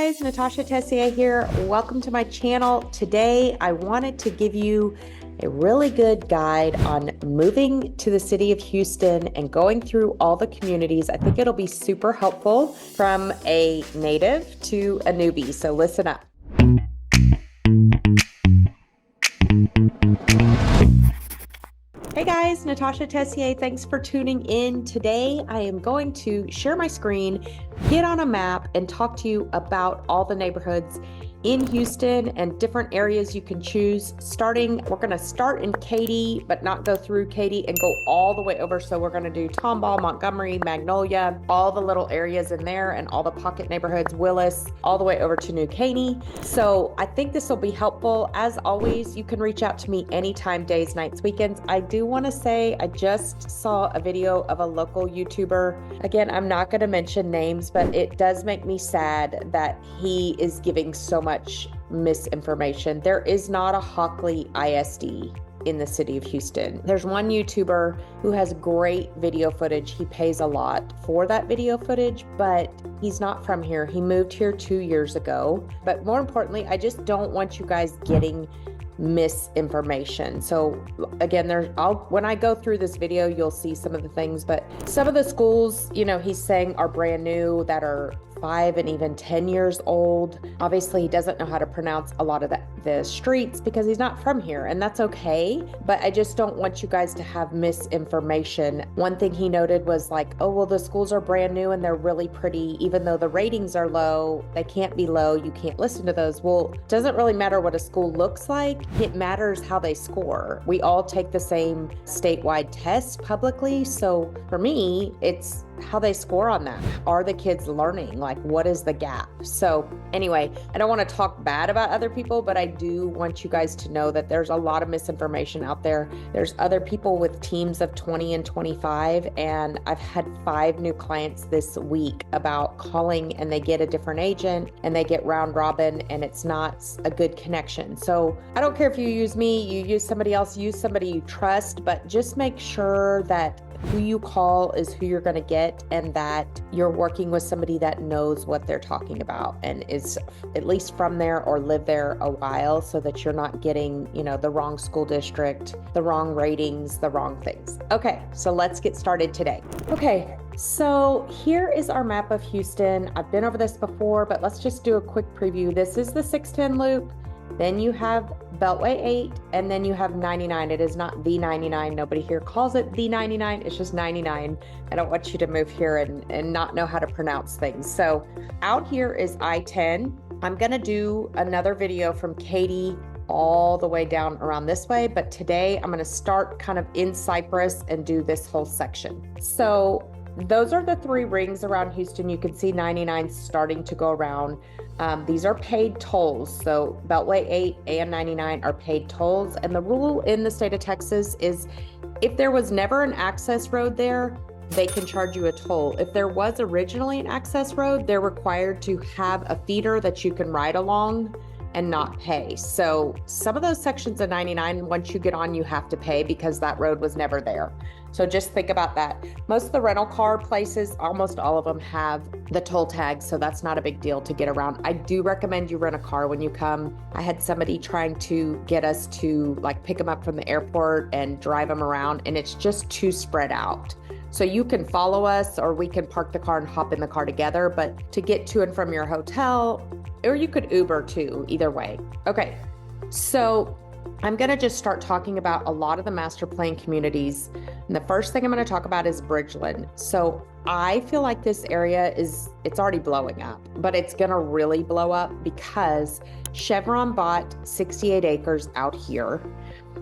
guys, Natasha Tessier here. Welcome to my channel. Today, I wanted to give you a really good guide on moving to the city of Houston and going through all the communities. I think it'll be super helpful from a native to a newbie. So listen up. Hey guys, Natasha Tessier. Thanks for tuning in. Today, I am going to share my screen, get on a map, and talk to you about all the neighborhoods in Houston and different areas you can choose. We're going to start in Katy, but not go through Katy and go all the way over. So we're going to do Tomball, Montgomery, Magnolia, all the little areas in there and all the pocket neighborhoods, Willis, all the way over to New Caney. So I think this will be helpful. As always, you can reach out to me anytime, days, nights, weekends. I do want to say I just saw a video of a local YouTuber. Again, I'm not going to mention names, but it does make me sad that he is giving so much misinformation. There is not a Hockley ISD in the city of Houston. There's one YouTuber who has great video footage. He pays a lot for that video footage, but he's not from here. He moved here 2 years ago. But more importantly, I just don't want you guys getting misinformation. So again, when I go through this video, you'll see some of the things, but some of the schools, he's saying are brand new that are 5 and even 10 years old. Obviously, he doesn't know how to pronounce a lot of the streets because he's not from here, and that's okay. But I just don't want you guys to have misinformation. One thing he noted was like, oh, well, the schools are brand new and they're really pretty. Even though the ratings are low, they can't be low. You can't listen to those. Well, it doesn't really matter what a school looks like. It matters how they score. We all take the same statewide test publicly. So for me, it's how they score on that. Are the kids learning? Like, what is the gap? So anyway, I don't want to talk bad about other people, but I do want you guys to know that there's a lot of misinformation out there. There's other people with teams of 20 and 25, and I've had 5 new clients this week about calling and they get a different agent and they get round robin and it's not a good connection. So I don't care if you use me, you use somebody else, use somebody you trust, but just make sure that who you call is who you're going to get and that you're working with somebody that knows what they're talking about and is at least from there or lived there a while so that you're not getting, the wrong school district, the wrong ratings, the wrong things. Okay, so let's get started today. Okay, so here is our map of Houston. I've been over this before, but let's just do a quick preview. This is the 610 loop. Then you have Beltway 8, and then you have 99. It is not the 99. Nobody here calls it the 99. It's just 99. I don't want you to move here and not know how to pronounce things. So out here is I-10. I'm going to do another video from Katy all the way down around this way, but today I'm going to start kind of in Cypress and do this whole section. So those are the 3 rings around Houston. You can see 99 starting to go around. These are paid tolls. So Beltway 8 and 99 are paid tolls. And the rule in the state of Texas is if there was never an access road there, they can charge you a toll. If there was originally an access road, they're required to have a feeder that you can ride along and not pay. So some of those sections of 99, once you get on, you have to pay because that road was never there. So just think about that. Most of the rental car places, almost all of them have the toll tags, so that's not a big deal to get around. I do recommend you rent a car when you come. I had somebody trying to get us to pick them up from the airport and drive them around, and it's just too spread out. So you can follow us or we can park the car and hop in the car together, but to get to and from your hotel, or you could Uber too, either way. Okay, so I'm gonna just start talking about a lot of the master plan communities. And the first thing I'm gonna talk about is Bridgeland. So I feel like this area it's already blowing up, but it's gonna really blow up because Chevron bought 68 acres out here.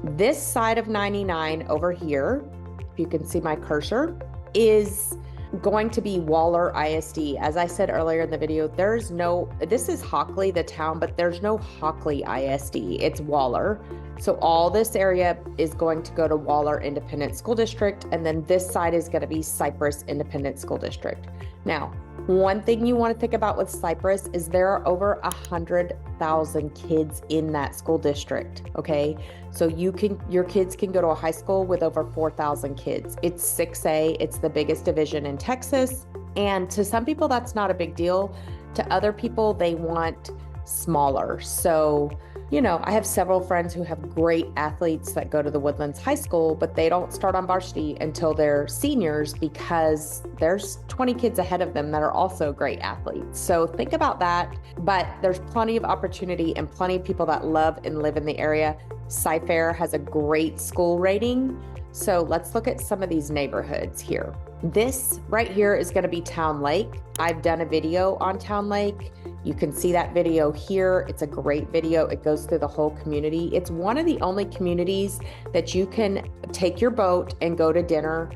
This side of 99 over here, if you can see my cursor, is going to be Waller ISD. As I said earlier in the video, this is Hockley, the town, but there's no Hockley ISD. It's Waller. So all this area is going to go to Waller Independent School District, and then this side is going to be Cypress Independent School District. Now, one thing you want to think about with Cypress is there are over 100,000 kids in that school district, okay? So your kids can go to a high school with over 4,000 kids. It's 6A, it's the biggest division in Texas. And to some people, that's not a big deal. To other people, they want smaller. So, I have several friends who have great athletes that go to the Woodlands High School, but they don't start on varsity until they're seniors because there's 20 kids ahead of them that are also great athletes. So think about that. But there's plenty of opportunity and plenty of people that love and live in the area. Cy-Fair has a great school rating. So let's look at some of these neighborhoods here. This right here is going to be Town Lake. I've done a video on Town Lake. You can see that video here. It's a great video. It goes through the whole community. It's one of the only communities that you can take your boat and go to dinner.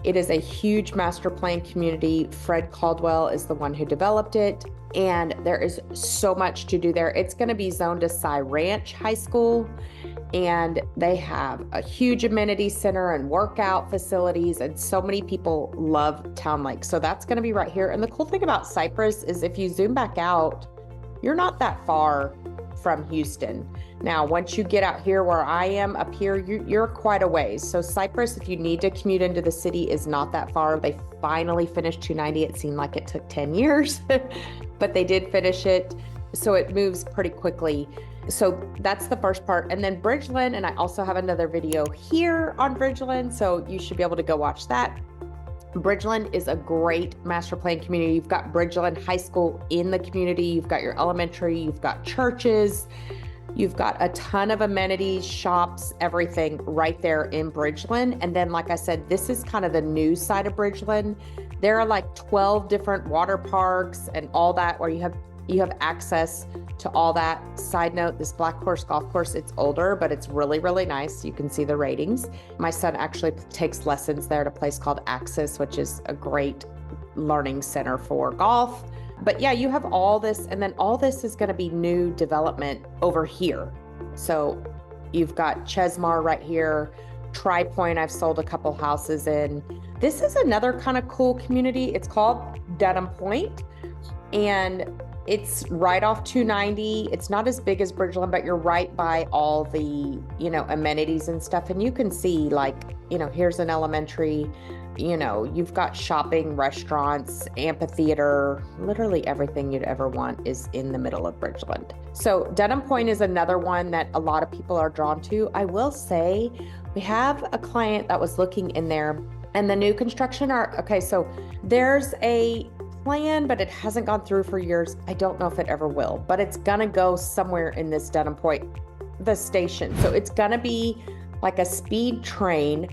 It is a huge master plan community. Fred Caldwell is the one who developed it, and there is so much to do there. It's going to be zoned to Cy Ranch High School, and they have a huge amenity center and workout facilities, and so many people love Town Lake. So that's going to be right here. And the cool thing about Cypress is if you zoom back out, you're not that far from Houston. Now, once you get out here where I am up here, you're quite a ways. So Cypress, if you need to commute into the city, is not that far. They finally finished 290. It seemed like it took 10 years, but they did finish it. So it moves pretty quickly. So that's the first part. And then Bridgeland, and I also have another video here on Bridgeland, so you should be able to go watch that. Bridgeland is a great master plan community. You've got Bridgeland High School in the community. You've got your elementary, you've got churches, you've got a ton of amenities, shops, everything right there in Bridgeland. And then, like I said, this is kind of the new side of Bridgeland. There are like 12 different water parks and all that where you have access to all that. Side note, this Black Horse Golf Course, it's older, but it's really, really nice. You can see the ratings. My son actually takes lessons there at a place called Axis, which is a great learning center for golf. But yeah, you have all this, and then all this is going to be new development over here. So you've got Chesmar right here, Tri Point, I've sold a couple houses in. This is another kind of cool community. It's called Dedham Point, and it's right off 290. It's not as big as Bridgeland, but you're right by all the, amenities and stuff. And you can see here's an elementary, you've got shopping, restaurants, amphitheater, literally everything you'd ever want is in the middle of Bridgeland. So Dedham Point is another one that a lot of people are drawn to. I will say we have a client that was looking in there, and the new construction so there's a plan, but it hasn't gone through for years. I don't know if it ever will, but it's gonna go somewhere in this Dedham Point, the station. So it's gonna be like a speed train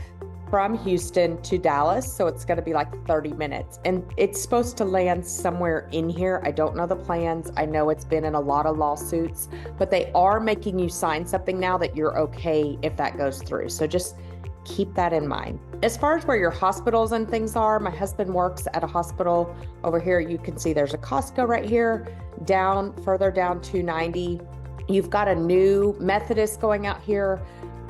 from Houston to Dallas. So it's gonna be like 30 minutes, and it's supposed to land somewhere in here. I don't know the plans. I know it's been in a lot of lawsuits, but they are making you sign something now that you're okay if that goes through. So just keep that in mind. As far as where your hospitals and things are, my husband works at a hospital over here. You can see there's a Costco right here, further down 290. You've got a new Methodist going out here.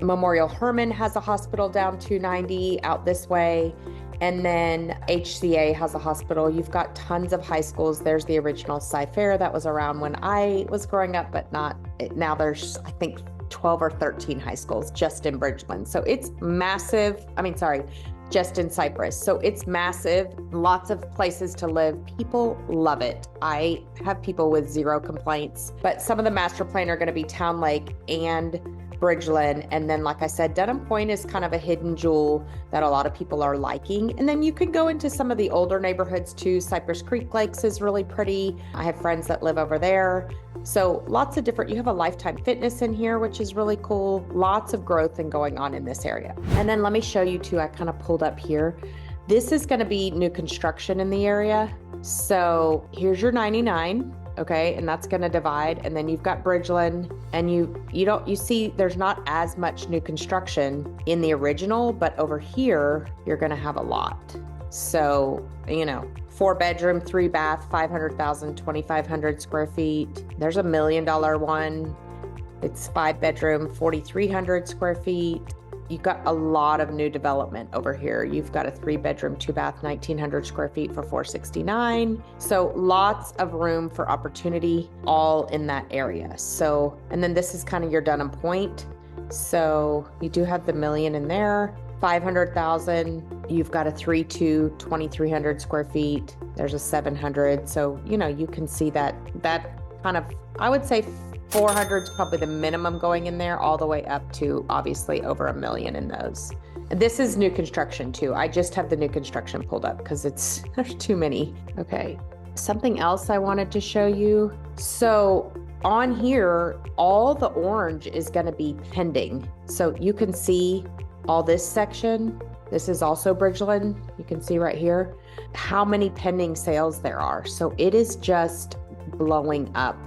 Memorial Hermann has a hospital down 290 out this way. And then HCA has a hospital. You've got tons of high schools. There's the original Cy-Fair that was around when I was growing up, but not now. There's, I think, 12 or 13 high schools just in Bridgeland. So it's massive. Just in Cypress. So it's massive, lots of places to live. People love it. I have people with zero complaints, but some of the master plan are going to be Town Lake and Bridgeland. And then, like I said, Dedham Point is kind of a hidden jewel that a lot of people are liking. And then you can go into some of the older neighborhoods too. Cypress Creek Lakes is really pretty. I have friends that live over there. So lots of different, you have a Lifetime Fitness in here, which is really cool. Lots of growth and going on in this area. And then let me show you too, I kind of pulled up here. This is going to be new construction in the area. So here's your 99. Okay, and that's going to divide, and then you've got Bridgeland, and you see there's not as much new construction in the original, but over here you're going to have a lot. So 4-bedroom, 3-bath, 500,000, 2,500 square feet. There's $1 million one. It's 5-bedroom, 4,300 square feet. You've got a lot of new development over here. You've got a 3-bedroom, 2-bath, 1,900 square feet for $469. So lots of room for opportunity all in that area. So, and then this is kind of your Dedham Point. So you do have the $1 million in there, 500,000. You've got a 3-2, 2,300 square feet. There's a 700. So, you can see that kind of, I would say 400 is probably the minimum going in there, all the way up to obviously over $1 million in those. And this is new construction too. I just have the new construction pulled up because there's too many. Okay. Something else I wanted to show you. So on here, all the orange is going to be pending. So you can see all this section. This is also Bridgeland. You can see right here how many pending sales there are. So it is just blowing up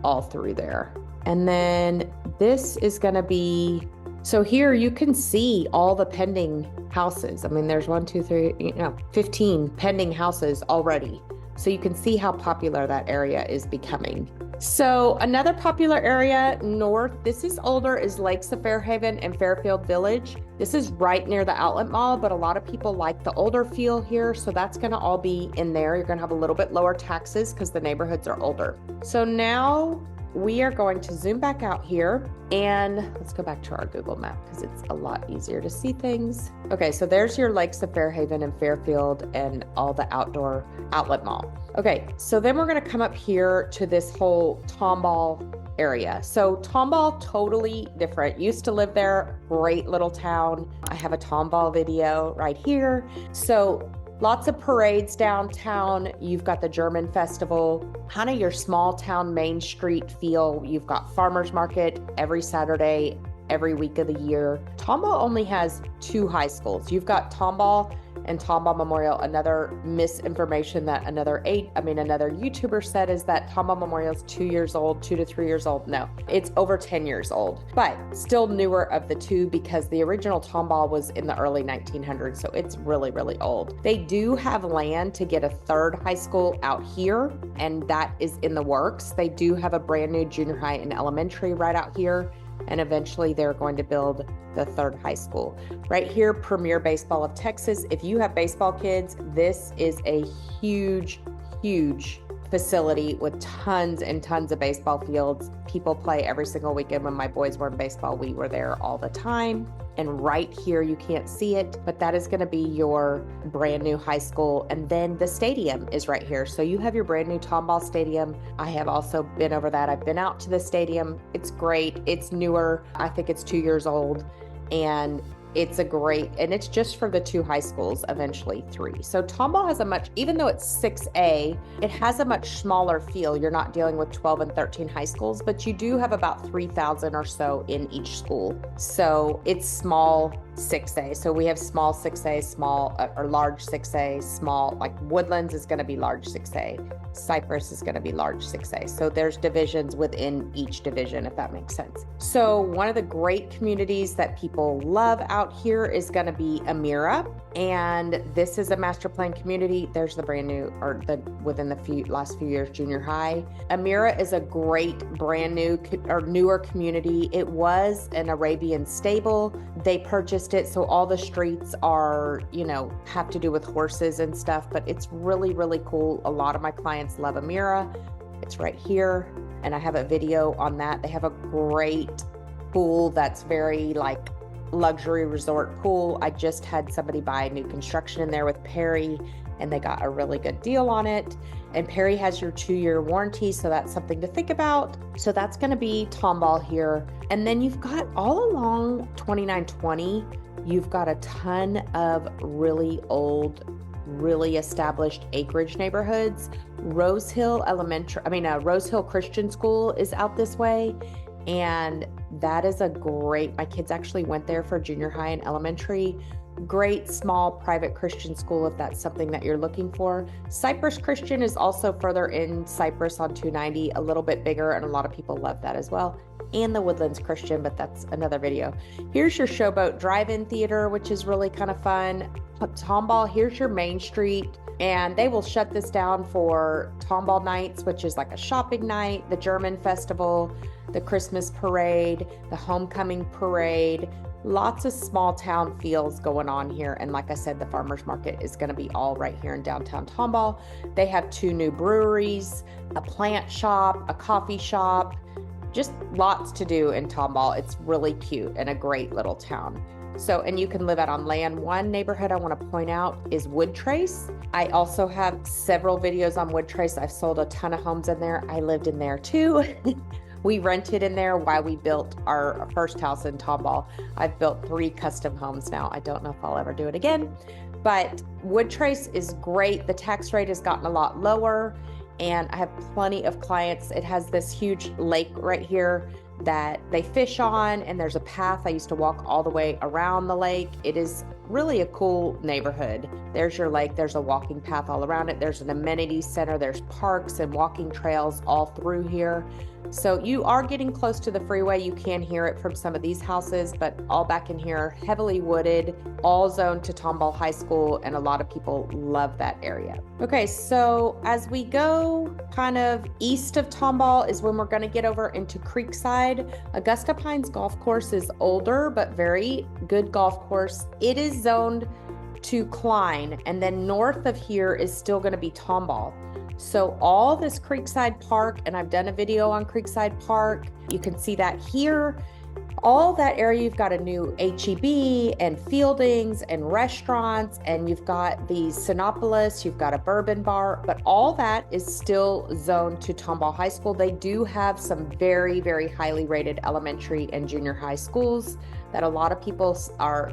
all through there. And then this is going to be, so here you can see all the pending houses. I mean, there's 15 pending houses already. So you can see how popular that area is becoming. So another popular area north, this is older, is Lakes of Fairhaven and Fairfield Village. This is right near the outlet mall, but a lot of people like the older feel here. So that's gonna all be in there. You're gonna have a little bit lower taxes because the neighborhoods are older. So now we are going to zoom back out here and let's go back to our Google map because it's a lot easier to see things. Okay, so there's your Lakes of Fairhaven and Fairfield and all the outdoor outlet mall. Okay, so then we're gonna come up here to this whole Tomball area. So Tomball, totally different. Used to live there, great little town. I have a Tomball video right here. So lots of parades downtown. You've got the German festival, kind of your small town Main Street feel. You've got farmers market every Saturday, every week of the year. Tomball only has 2 high schools. You've got Tomball and Tomball Memorial. Another misinformation that another YouTuber said is that Tomball Memorial is 2 years old, 2 to 3 years old. No, it's over 10 years old, but still newer of the two because the original Tomball was in the early 1900s. So it's really, really old. They do have land to get a 3rd high school out here, and that is in the works. They do have a brand new junior high and elementary right out here. And eventually they're going to build the 3rd high school. Right here, Premier Baseball of Texas. If you have baseball kids, this is a huge, huge facility with tons and tons of baseball fields. People play every single weekend. When my boys were in baseball, we were there all the time. And right here, you can't see it, but that is going to be your brand new high school. And then the stadium is right here. So you have your brand new Tomball Stadium. I have also been over that. I've been out to the stadium. It's great. It's newer. I think it's 2 years old. And it's and it's just for the 2 high schools, eventually 3. So Tomball has even though it's 6A, it has a much smaller feel. You're not dealing with 12 and 13 high schools, but you do have about 3,000 or so in each school. So it's small 6A. So we have small 6A, small or large 6A, small, like Woodlands is going to be large 6A. Cypress is going to be large 6A. So there's divisions within each division, if that makes sense. So one of the great communities that people love out here is going to be Amira. And this is a master plan community. There's the brand new, within the last few years, junior high. Amira is a great brand new or newer community. It was an Arabian stable. They purchased it. So all the streets are, have to do with horses and stuff, but it's really, really cool. A lot of my clients love Amira. It's right here. And I have a video on that. They have a great pool that's very luxury resort pool. I just had somebody buy new construction in there with Perry, and they got a really good deal on it. And Perry has your 2-year warranty, so that's something to think about. So that's going to be Tomball here. And then you've got all along 2920, you've got a ton of really old, really established acreage neighborhoods. Rose Hill Christian School is out this way. And that is my kids actually went there for junior high and elementary. Great small private Christian school if that's something that you're looking for. Cypress Christian is also further in Cypress on 290, a little bit bigger, and a lot of people love that as well. And the Woodlands Christian, but that's another video. Here's your Showboat Drive-In Theater, which is really kind of fun. Tomball, here's your Main Street. And they will shut this down for Tomball nights, which is like a shopping night, the German festival, the Christmas parade, the homecoming parade, lots of small town feels going on here. And like I said, the farmers market is going to be all right here in downtown Tomball. They have 2 new breweries, a plant shop, a coffee shop, just lots to do in Tomball. It's really cute and a great little town. So, and you can live out on land. One neighborhood I want to point out is Woodtrace. I also have several videos on Woodtrace. I've sold a ton of homes in there. I lived in there too. We rented in there while we built our first house in Tomball. I've built 3 custom homes now. I don't know if I'll ever do it again, but Woodtrace is great. The tax rate has gotten a lot lower, and I have plenty of clients. It has this huge lake right here that they fish on, and there's a path. I used to walk all the way around the lake. It is really a cool neighborhood. There's your lake, there's a walking path all around it. There's an amenity center, there's parks and walking trails all through here. So you are getting close to the freeway. You can hear it from some of these houses, but all back in here, heavily wooded, all zoned to Tomball High School, and a lot of people love that area. Okay, so as we go kind of east of Tomball is when we're gonna get over into Creekside. Augusta Pines Golf Course is older, but very good golf course. It is zoned to Klein, and then north of here is still gonna be Tomball. So all this Creekside Park, and I've done a video on Creekside Park, you can see that here. All that area, you've got a new HEB and Fieldings and restaurants, and you've got the Sinopolis, you've got a bourbon bar, but all that is still zoned to Tomball High School. They do have some very, very highly rated elementary and junior high schools that a lot of people are,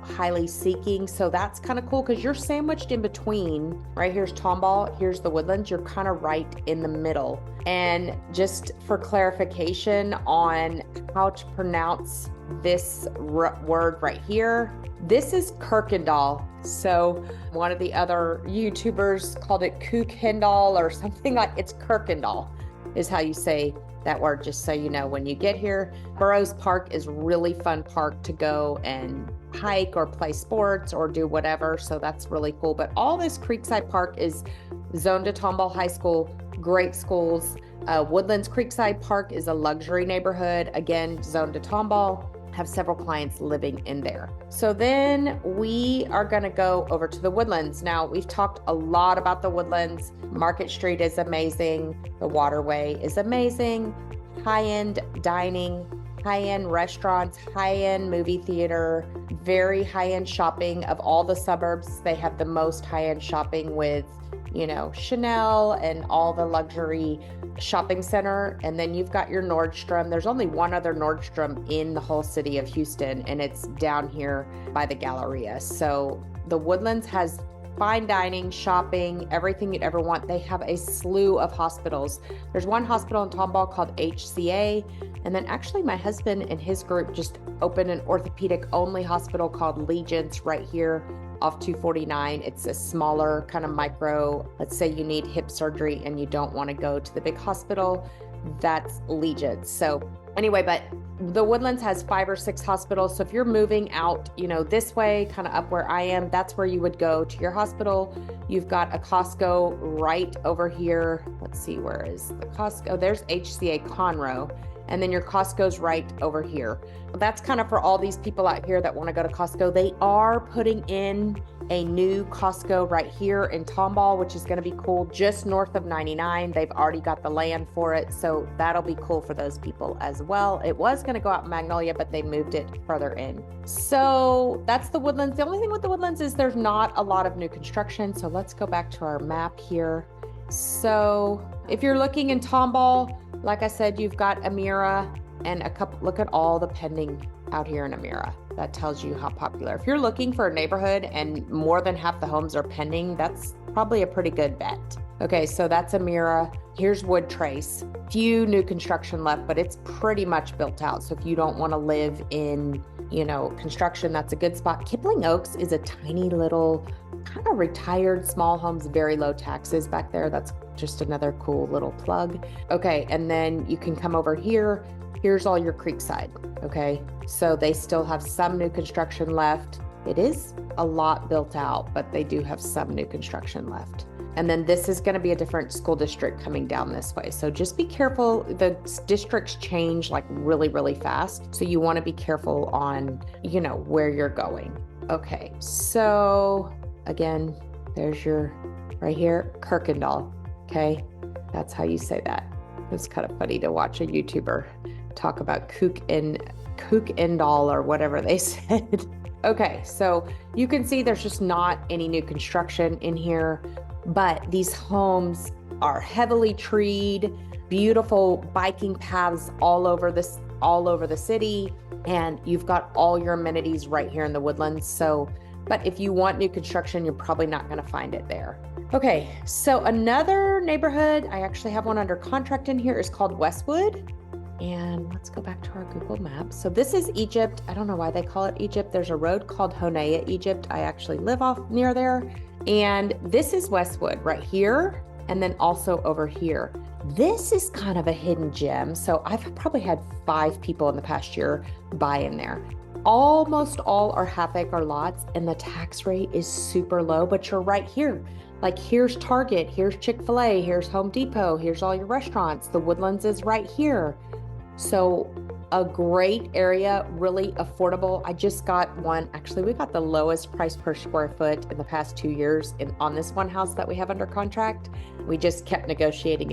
highly seeking. So that's kind of cool because you're sandwiched in between. Right here's Tomball, here's the Woodlands. You're kind of right in the middle. And just for clarification on how to pronounce this word right here, this is Kirkendall. So one of the other YouTubers called it Kookendall or something like it's Kirkendall is how you say that word, just so you know when you get here. Burroughs Park is really fun park to go and hike or play sports or do whatever. So that's really cool. But all this Creekside Park is zoned to Tomball High School, great schools. Woodlands Creekside Park is a luxury neighborhood, again, zoned to Tomball. Have several clients living in there. So then we are gonna go over to the Woodlands. Now, we've talked a lot about the Woodlands. Market Street is amazing. The Waterway is amazing. High-end dining, high-end restaurants, high-end movie theater, very high-end shopping. Of all the suburbs, they have the most high-end shopping with, Chanel and all the luxury shopping center. And then you've got your Nordstrom. There's only one other Nordstrom in the whole city of Houston, and it's down here by the Galleria. So the Woodlands has fine dining, shopping, everything you'd ever want. They have a slew of hospitals. There's one hospital in Tomball called HCA. And then actually my husband and his group just opened an orthopedic only hospital called Legions right here off 249. It's a smaller kind of micro. Let's say you need hip surgery and you don't want to go to the big hospital. That's Legions. So anyway, but the Woodlands has 5 or 6 hospitals. So if you're moving out, this way, kind of up where I am, that's where you would go to your hospital. You've got a Costco right over here. Let's see, where is the Costco? There's HCA Conroe. And then your Costco's right over here. That's kind of for all these people out here that want to go to Costco. They are putting in a new Costco right here in Tomball, which is going to be cool, just north of 99. They've already got the land for it. So that'll be cool for those people as well. It was going to go out in Magnolia, but they moved it further in. So that's the Woodlands. The only thing with the Woodlands is there's not a lot of new construction. So let's go back to our map here. So if you're looking in Tomball, like I said, you've got Amira and a couple, look at all the pending out here in Amira. That tells you how popular. If you're looking for a neighborhood and more than half the homes are pending, that's probably a pretty good bet. Okay, so that's Amira. Here's Woodtrace. Few new construction left, but it's pretty much built out. So if you don't want to live in, construction, that's a good spot. Kipling Oaks is a tiny little kind of retired small homes, very low taxes back there. That's just another cool little plug. Okay, and then you can come over here. Here's all your Creekside, okay? So they still have some new construction left. It is a lot built out, but they do have some new construction left. And then this is gonna be a different school district coming down this way. So just be careful. The districts change like really, really fast. So you wanna be careful on, where you're going. Okay, so again, there's your, right here, Kirkendall, okay? That's how you say that. It's kind of funny to watch a YouTuber talk about kook and all or whatever they said. Okay, so you can see there's just not any new construction in here, but these homes are heavily treed, beautiful biking paths all over the city, and you've got all your amenities right here in the Woodlands. So, but if you want new construction, you're probably not going to find it there. Okay, so another neighborhood, I actually have one under contract in here, is called Westwood. And let's go back to our Google Maps. So this is Egypt. I don't know why they call it Egypt. There's a road called Honea, Egypt. I actually live off near there. And this is Westwood right here. And then also over here. This is kind of a hidden gem. So I've probably had 5 people in the past year buy in there. Almost all are half-acre lots, and the tax rate is super low, but you're right here. Like here's Target, here's Chick-fil-A, here's Home Depot, here's all your restaurants. The Woodlands is right here. So a great area, really affordable. I just got one. Actually, we got the lowest price per square foot in the past 2 years on this one house that we have under contract. We just kept negotiating.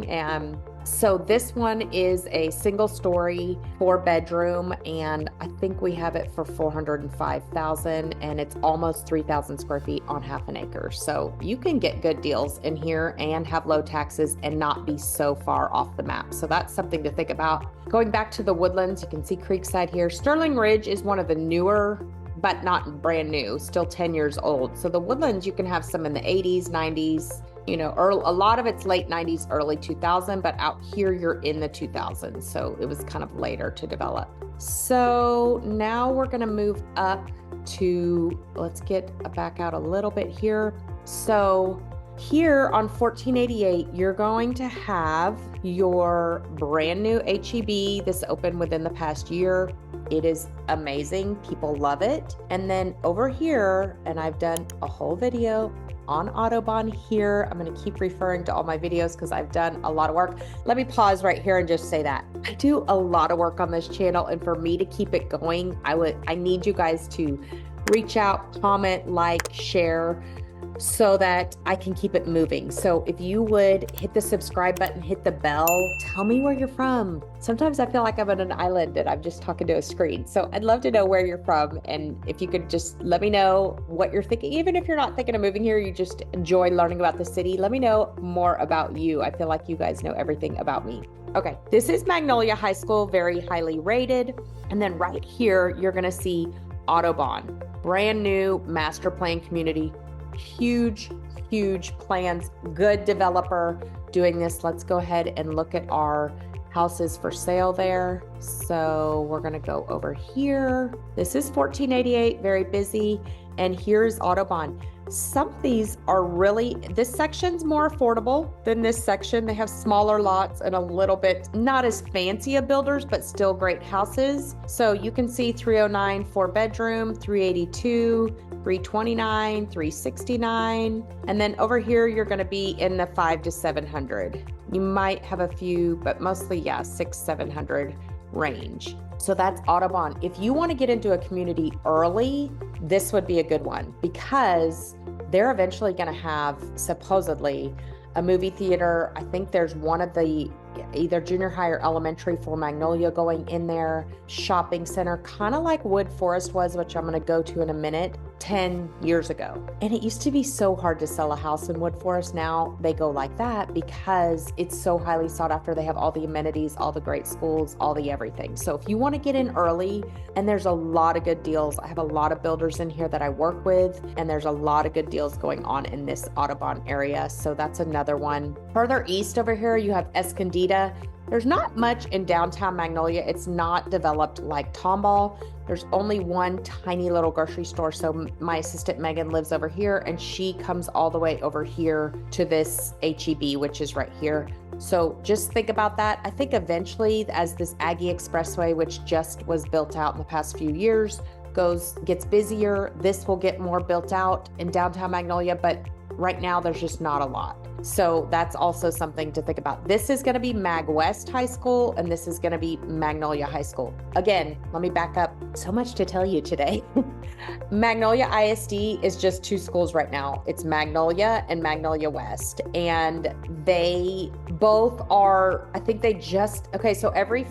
And so this one is a single story, 4-bedroom, and I think we have it for $405,000, and it's almost 3,000 square feet on half an acre. So you can get good deals in here and have low taxes and not be so far off the map. So that's something to think about. Going back to the Woodlands, you can see Creekside here. Sterling Ridge is one of the newer, but not brand new, still 10 years old. So the Woodlands, you can have some in the 80s, 90s, you know, a lot of it's late 90s, early 2000, but out here you're in the 2000s. So it was kind of later to develop. So now we're going to move up to, let's get back out a little bit here. So here on 1488, you're going to have your brand new HEB. This opened within the past year. It is amazing. People love it. And then over here, and I've done a whole video on Autobahn here. I'm going to keep referring to all my videos because I've done a lot of work. Let me pause right here and just say that I do a lot of work on this channel, and for me to keep it going, I need you guys to reach out, comment, like, share, so that I can keep it moving. So if you would hit the subscribe button, hit the bell, tell me where you're from. Sometimes I feel like I'm on an island and I'm just talking to a screen. So I'd love to know where you're from. And if you could just let me know what you're thinking, even if you're not thinking of moving here, you just enjoy learning about the city, let me know more about you. I feel like you guys know everything about me. Okay, this is Magnolia High School, very highly rated. And then right here, you're gonna see Autobahn, brand new master plan community. Huge plans, good developer doing this. Let's go ahead and look at our houses for sale there. So we're going to go over here. This is 1488, very busy. And here's Autobahn. Some of these are really, this section's more affordable than this section. They have smaller lots and a little bit, not as fancy of builders, but still great houses. So you can see 309, 4-bedroom, 382, 329, 369. And then over here, you're going to be in the 500 to 700. You might have a few, but mostly, yeah, 600-700 range. So that's Autobahn. If you want to get into a community early, this would be a good one because they're eventually going to have supposedly a movie theater. I think there's one of the either junior high or elementary for Magnolia going in there, shopping center, kind of like Wood Forest was, which I'm going to go to in a minute, 10 years ago. And it used to be so hard to sell a house in Wood Forest. Now they go like that because it's so highly sought after. They have all the amenities, all the great schools, all the everything. So if you want to get in early, and there's a lot of good deals. I have a lot of builders in here that I work with, and there's a lot of good deals going on in this Autobahn area. So that's another one. Further east over here, you have Escondido. There's not much in downtown Magnolia. It's not developed like Tomball. There's only one tiny little grocery store. So my assistant Megan lives over here, and she comes all the way over here to this HEB, which is right here. So just think about that. I think eventually, as this Aggie Expressway, which just was built out in the past few years, gets busier, this will get more built out in downtown Magnolia. But right now there's just not a lot. So that's also something to think about. This is going to be Mag West High School, and this is going to be Magnolia High School. Again, let me back up. So much to tell you today. Magnolia ISD is just 2 schools right now. It's Magnolia and Magnolia West. And they both are, I think they just, okay, so every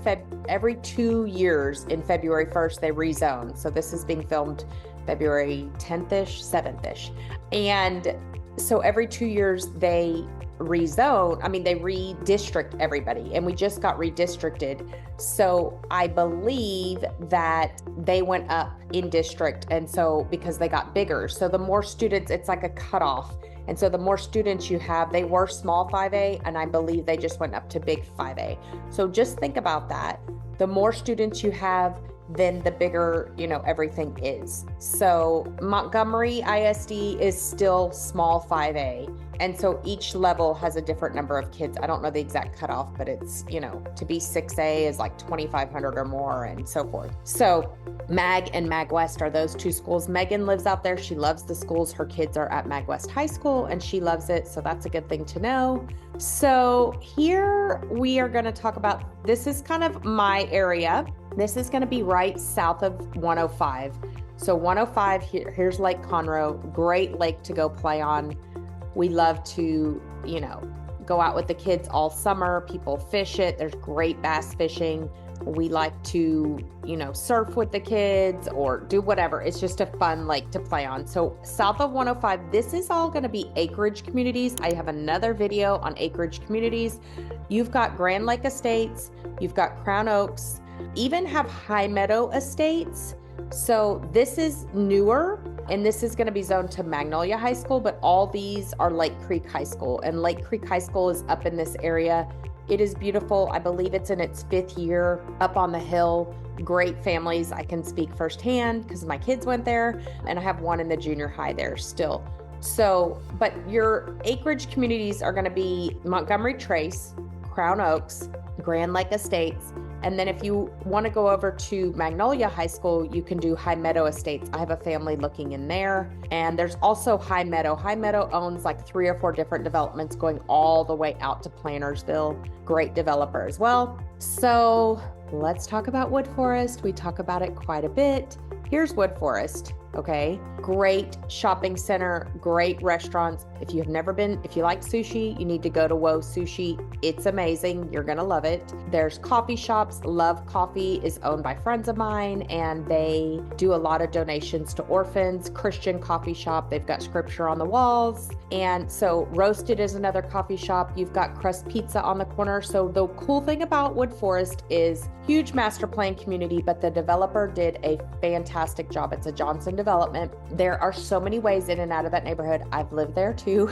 2 years in February 1st, they rezone. So this is being filmed February 10th-ish, 7th-ish. And so every 2 years they rezone, they redistrict everybody, and we just got redistricted. So I believe that they went up in district, and so because they got bigger, so the more students, it's like a cutoff. And so the more students you have, they were small 5A, and I believe they just went up to big 5A. So just think about that. The more students you have, then the bigger, everything is. So Montgomery ISD is still small 5A. And so each level has a different number of kids. I don't know the exact cutoff, but it's, to be 6A is like 2,500 or more and so forth. So Mag and Mag West are those 2 schools. Megan lives out there. She loves the schools. Her kids are at Mag West High School and she loves it. So that's a good thing to know. So here we are going to talk about, this is kind of my area. This is going to be right south of 105. So 105, here's Lake Conroe, great lake to go play on. We love to, go out with the kids all summer. People fish it. There's great bass fishing. We like to, surf with the kids or do whatever. It's just a fun lake to play on. So south of 105, this is all going to be acreage communities. I have another video on acreage communities. You've got Grand Lake Estates. You've got Crown Oaks. Even have High Meadow Estates. So this is newer, and this is going to be zoned to Magnolia High School, but all these are Lake Creek High School, and Lake Creek High School is up in this area. It is beautiful. I believe it's in its 5th year up on the hill. Great families. I can speak firsthand because my kids went there, and I have one in the junior high there still. So, but your acreage communities are going to be Montgomery Trace, Crown Oaks, Grand Lake Estates. And then if you want to go over to Magnolia High School, you can do High Meadow Estates. I have a family looking in there. And there's also High Meadow. High Meadow owns like 3 or 4 different developments going all the way out to Plantersville. Great developer as well. So let's talk about Wood Forest. We talk about it quite a bit. Here's Wood Forest. Okay, great shopping center, great restaurants. If you like sushi, you need to go to Woe Sushi. It's amazing. You're going to love it. There's coffee shops. Love Coffee is owned by friends of mine, and they do a lot of donations to orphans. Christian coffee shop. They've got scripture on the walls. And so Roasted is another coffee shop. You've got Crust Pizza on the corner. So the cool thing about Wood Forest is huge master plan community, but the developer did a fantastic job. It's a Johnson development. There are so many ways in and out of that neighborhood. I've lived there too.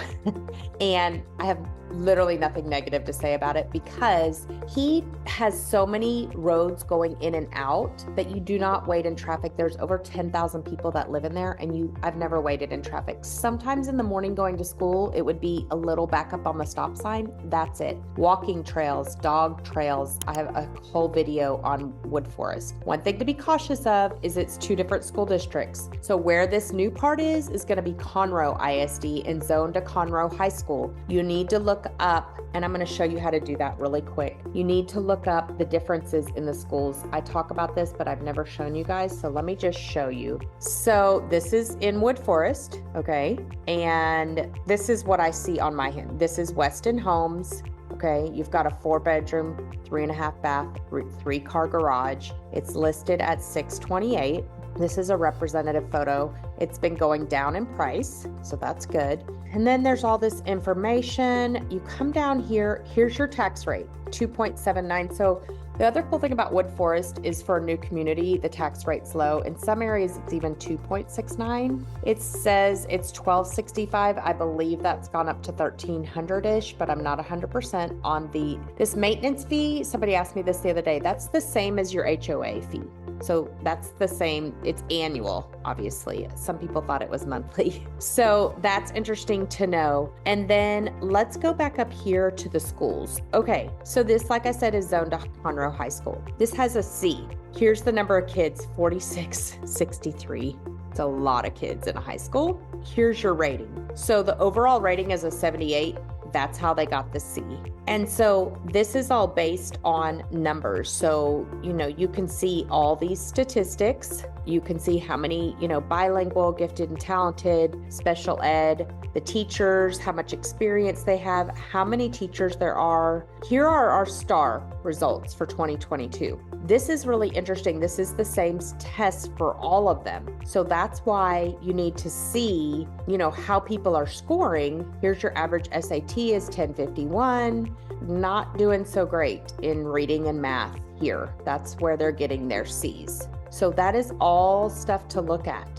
And I have literally nothing negative to say about it because he has so many roads going in and out that you do not wait in traffic. There's over 10,000 people that live in there, and I've never waited in traffic. Sometimes in the morning going to school, it would be a little back up on the stop sign. That's it. Walking trails, dog trails. I have a whole video on Wood Forest. One thing to be cautious of is it's 2 different school districts. So where this new part is going to be Conroe ISD and zoned to Conroe High School. You need to look up, and I'm going to show you how to do that really quick. You need to look up the differences in the schools. I talk about this, but I've never shown you guys. So let me just show you. So this is in Wood Forest. Okay. And this is what I see on my hand. This is Weston Homes. Okay. You've got a 4-bedroom, 3.5 bath, 3-car garage. It's listed at $628. This is a representative photo. It's been going down in price, so that's good. And then there's all this information. You come down here, here's your tax rate, 2.79. So the other cool thing about Wood Forest is for a new community, the tax rate's low. In some areas, it's even 2.69. It says it's $1,265. I believe that's gone up to $1,300-ish, but I'm not 100% on this maintenance fee. Somebody asked me this the other day. That's the same as your HOA fee. So that's the same. It's annual, obviously. Some people thought it was monthly. So that's interesting to know. And then let's go back up here to the schools. Okay, so this, like I said, is zoned to Conroe High School. This has a C. Here's the number of kids, 4663. It's a lot of kids in a high school. Here's your rating. So the overall rating is a 78. That's how they got the C. And so this is all based on numbers. So, you can see all these statistics. You can see how many, bilingual, gifted and talented, special ed, the teachers, how much experience they have, how many teachers there are. Here are our star results for 2022. This is really interesting. This is the same test for all of them. So that's why you need to see, how people are scoring. Here's your average SAT is 1051. Not doing so great in reading and math here. That's where they're getting their C's. So that is all stuff to look at.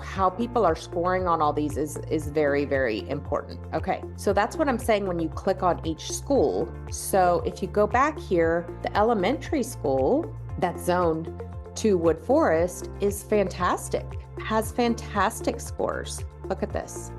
How people are scoring on all these is very, very important. Okay, so that's what I'm saying when you click on each school. So if you go back here, the elementary school that's zoned to Wood Forest is fantastic, has fantastic scores. Look at this.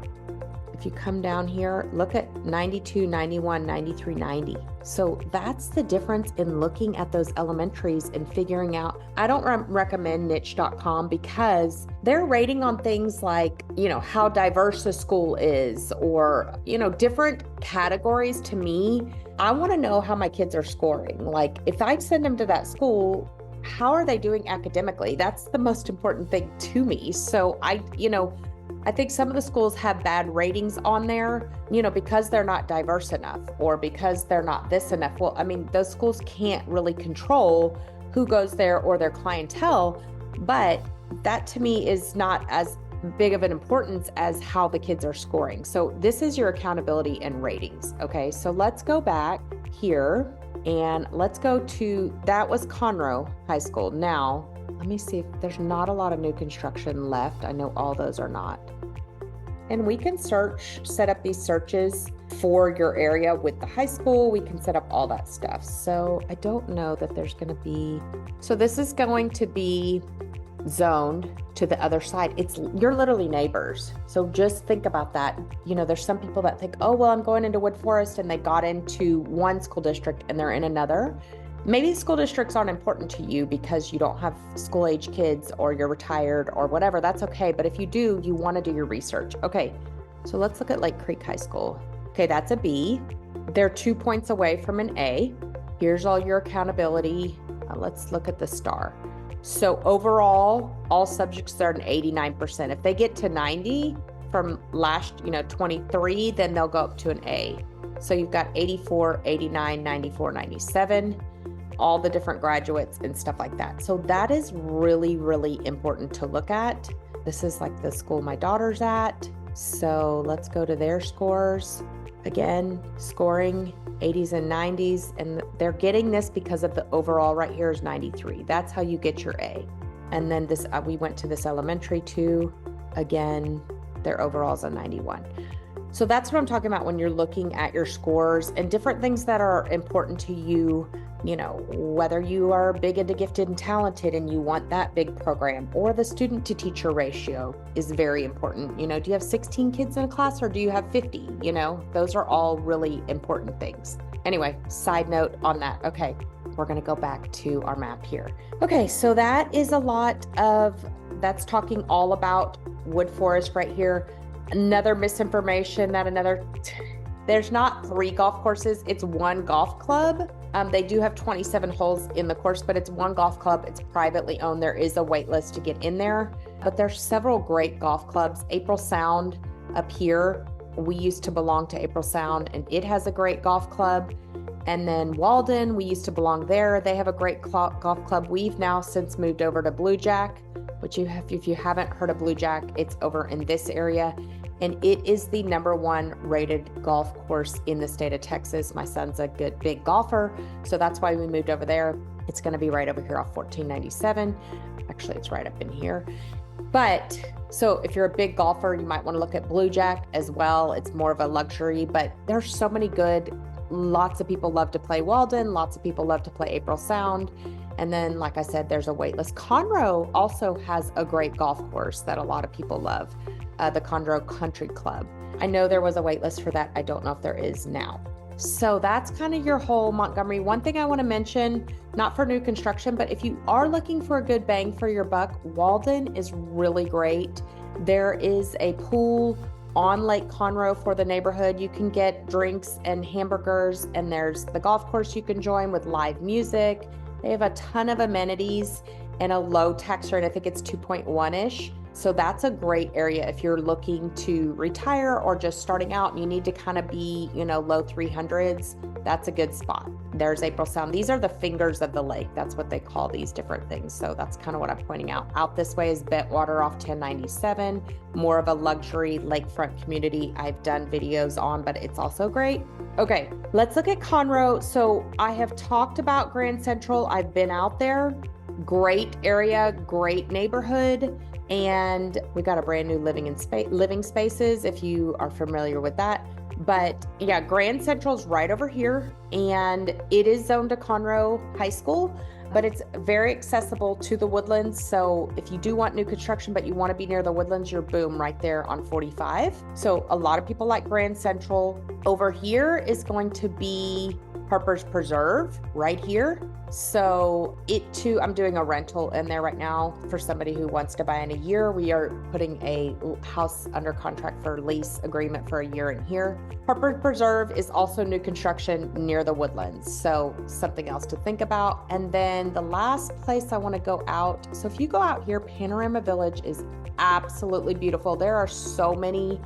If you come down here, look at 92, 91, 93, 90. So that's the difference in looking at those elementaries and figuring out. I don't recommend niche.com because they're rating on things like, how diverse a school is or, different categories. To me, I want to know how my kids are scoring. Like if I send them to that school, how are they doing academically? That's the most important thing to me. So I think some of the schools have bad ratings on there, because they're not diverse enough or because they're not this enough. Well, those schools can't really control who goes there or their clientele, but that to me is not as big of an importance as how the kids are scoring. So this is your accountability and ratings. Okay, so let's go back here and let's go to, that was Conroe High School. Now, let me see if there's not a lot of new construction left. I know all those are not. And we can set up these searches for your area with the high school. We can set up all that stuff. So I don't know that there's going to be, so this is going to be zoned to the other side. You're literally neighbors. So just think about that. There's some people that think, oh, well, I'm going into Wood Forest and they got into one school district and they're in another. Maybe the school districts aren't important to you because you don't have school age kids or you're retired or whatever. That's okay. But if you do, you want to do your research. Okay, so let's look at Lake Creek High School. Okay, that's a B. They're 2 points away from an A. Here's all your accountability. Let's look at the star. So overall, all subjects are an 89%. If they get to 90 from last, 23, then they'll go up to an A. So you've got 84, 89, 94, 97. All the different graduates and stuff like that. So that is really, really important to look at. This is like the school my daughter's at. So let's go to their scores. Again, scoring 80s and 90s. And they're getting this because of the overall right here is 93. That's how you get your A. And then this, we went to this elementary too. Again, their overall is a 91. So that's what I'm talking about when you're looking at your scores and different things that are important to you. Whether you are big into gifted and talented and you want that big program, or the student to teacher ratio is very important. Do you have 16 kids in a class or do you have 50? Those are all really important things. Anyway, side note on that. Okay, we're going to go back to our map here. Okay, so that is that's talking all about Wood Forest right here. Another misinformation there's not 3 golf courses, it's 1 golf club. They do have 27 holes in the course, but it's 1 golf club. It's privately owned. There is a wait list to get in there, but there's several great golf clubs. April Sound up here, we used to belong to April Sound and it has a great golf club. And then Walden, we used to belong there. They have a great golf club. We've now since moved over to Blue Jack, which if you haven't heard of Blue Jack, it's over in this area. And it is the #1 rated golf course in the state of Texas. My son's a good big golfer, so that's why we moved over there. It's going to be right over here off 1497. Actually, it's right up in here. But so if you're a big golfer, you might want to look at Blue Jack as well. It's more of a luxury, but there's so many good. Lots of people love to play Walden. Lots of people love to play April Sound. And then, like I said, there's a wait list. Conroe also has a great golf course that a lot of people love. The Conroe Country Club. I know there was a wait list for that. I don't know if there is now. So that's kind of your whole Montgomery. One thing I want to mention, not for new construction, but if you are looking for a good bang for your buck, Walden is really great. There is a pool on Lake Conroe for the neighborhood. You can get drinks and hamburgers, and there's the golf course you can join with live music. They have a ton of amenities and a low tax rate. I think it's 2.1-ish. So that's a great area if you're looking to retire or just starting out and you need to kind of be, low 300s. That's a good spot. There's April Sound. These are the fingers of the lake. That's what they call these different things. So that's kind of what I'm pointing out. Out this way is Bentwater off 1097, more of a luxury lakefront community I've done videos on, but it's also great. Okay, let's look at Conroe. So I have talked about Grand Central. I've been out there. Great area, great neighborhood. And we got a brand new living spaces if you are familiar with that. But yeah, Grand Central's right over here, and it is zoned to Conroe High School, but it's very accessible to the Woodlands. So if you do want new construction, but you want to be near the Woodlands, you're boom right there on 45. So a lot of people like Grand Central. Over here is going to be Harper's Preserve right here. So it too, I'm doing a rental in there right now for somebody who wants to buy in a year. We are putting a house under contract for lease agreement for a year in here. Harper's Preserve is also new construction near the Woodlands. So something else to think about. And then the last place I want to go out. So if you go out here, Panorama Village is absolutely beautiful. There are so many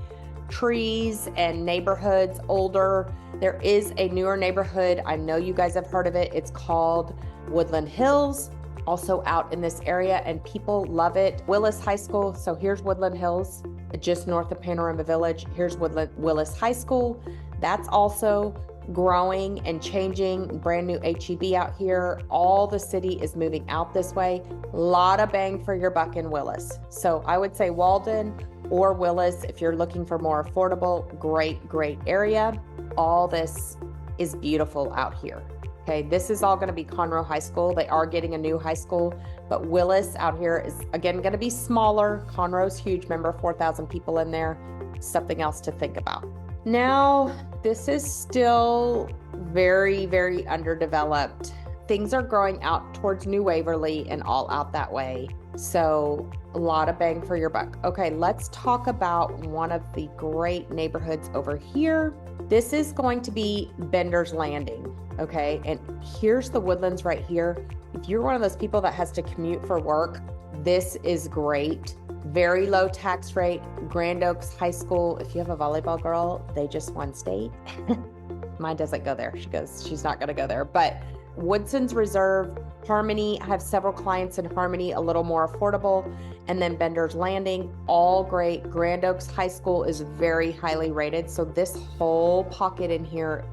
trees and neighborhoods, older. There is a newer neighborhood. I know you guys have heard of it. It's called Woodland Hills, also out in this area, and people love it. Willis High School. So here's Woodland Hills, just north of Panorama Village. Here's Willis High School. That's also growing and changing. Brand new HEB out here. All the city is moving out this way. A lot of bang for your buck in Willis. So I would say Walden or Willis if you're looking for more affordable. Great area. All this is beautiful out here. Okay, this is all going to be Conroe High School. They are getting a new high school, but Willis out here is again going to be smaller. Conroe's huge. Remember, 4,000 people in there. Something else to think about. Now, this is still very underdeveloped. Things are growing out towards New Waverly and all out that way. So a lot of bang for your buck. Okay, let's talk about one of the great neighborhoods over here. This is going to be Bender's Landing. Okay, and here's the Woodlands right here. If you're one of those people that has to commute for work, this is great. Very low tax rate. Grand Oaks High School. If you have a volleyball girl, they just won state. Mine doesn't go there. She's not going to go there. But Woodson's Reserve, Harmony, I have several clients in Harmony, a little more affordable. And then Bender's Landing, all great. Grand Oaks High School is very highly rated. So this whole pocket in here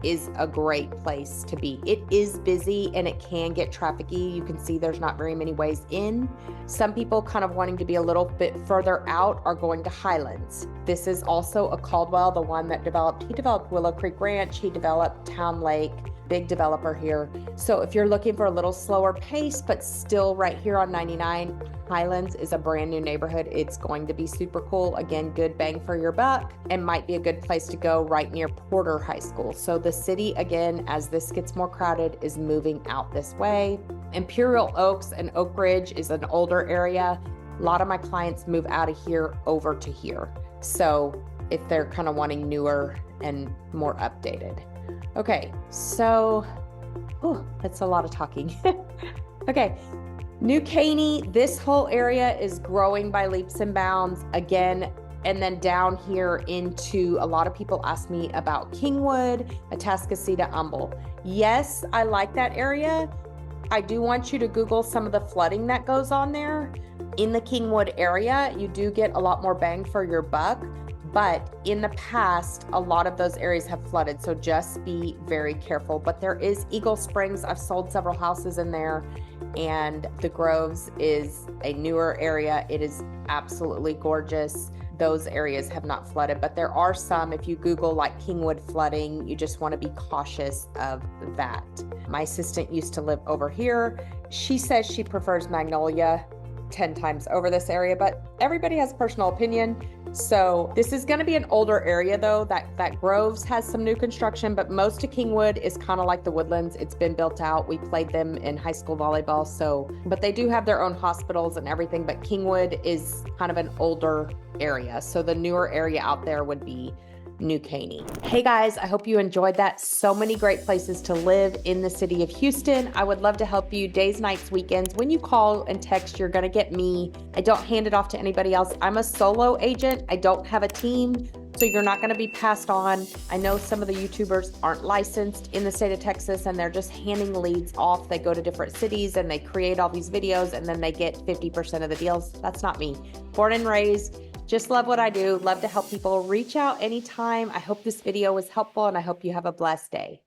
is a great place to be. It is busy and it can get trafficky. You can see there's not very many ways in. Some people kind of wanting to be a little bit further out are going to Highlands. This is also a Caldwell, the one that he developed Willow Creek Ranch, he developed Town Lake, big developer here. So if you're looking for a little slower pace, but still right here on 99, Highlands is a brand new neighborhood. It's going to be super cool. Again, good bang for your buck, and might be a good place to go right near Porter High School. So the city, again, as this gets more crowded, is moving out this way. Imperial Oaks and Oak Ridge is an older area. A lot of my clients move out of here over to here. So if they're kind of wanting newer and more updated. Okay, so, that's a lot of talking. Okay, New Caney, this whole area is growing by leaps and bounds again. And then down here into, a lot of people ask me about Kingwood, Atascocita, Humble. Yes, I like that area. I do want you to Google some of the flooding that goes on there. In the Kingwood area, you do get a lot more bang for your buck. But in the past, a lot of those areas have flooded, so just be very careful. But there is Eagle Springs. I've sold several houses in there, and the Groves is a newer area. It is absolutely gorgeous. Those areas have not flooded, but there are some. If you Google like Kingwood flooding, you just want to be cautious of that. My assistant used to live over here. She says she prefers Magnolia 10 times over this area, but everybody has personal opinion. So this is going to be an older area though. That Groves has some new construction, but most of Kingwood is kind of like the Woodlands. It's been built out. We played them in high school volleyball. So, but they do have their own hospitals and everything, but Kingwood is kind of an older area. So the newer area out there would be New Caney. Hey guys, I hope you enjoyed that. So many great places to live in the city of Houston. I would love to help you days, nights, weekends. When you call and text, you're gonna get me. I don't hand it off to anybody else. I'm a solo agent. I don't have a team, so you're not gonna be passed on. I know some of the YouTubers aren't licensed in the state of Texas and they're just handing leads off. They go to different cities and they create all these videos and then they get 50% of the deals. That's not me. Born and raised, just love what I do. Love to help people. Reach out anytime. I hope this video was helpful and I hope you have a blessed day.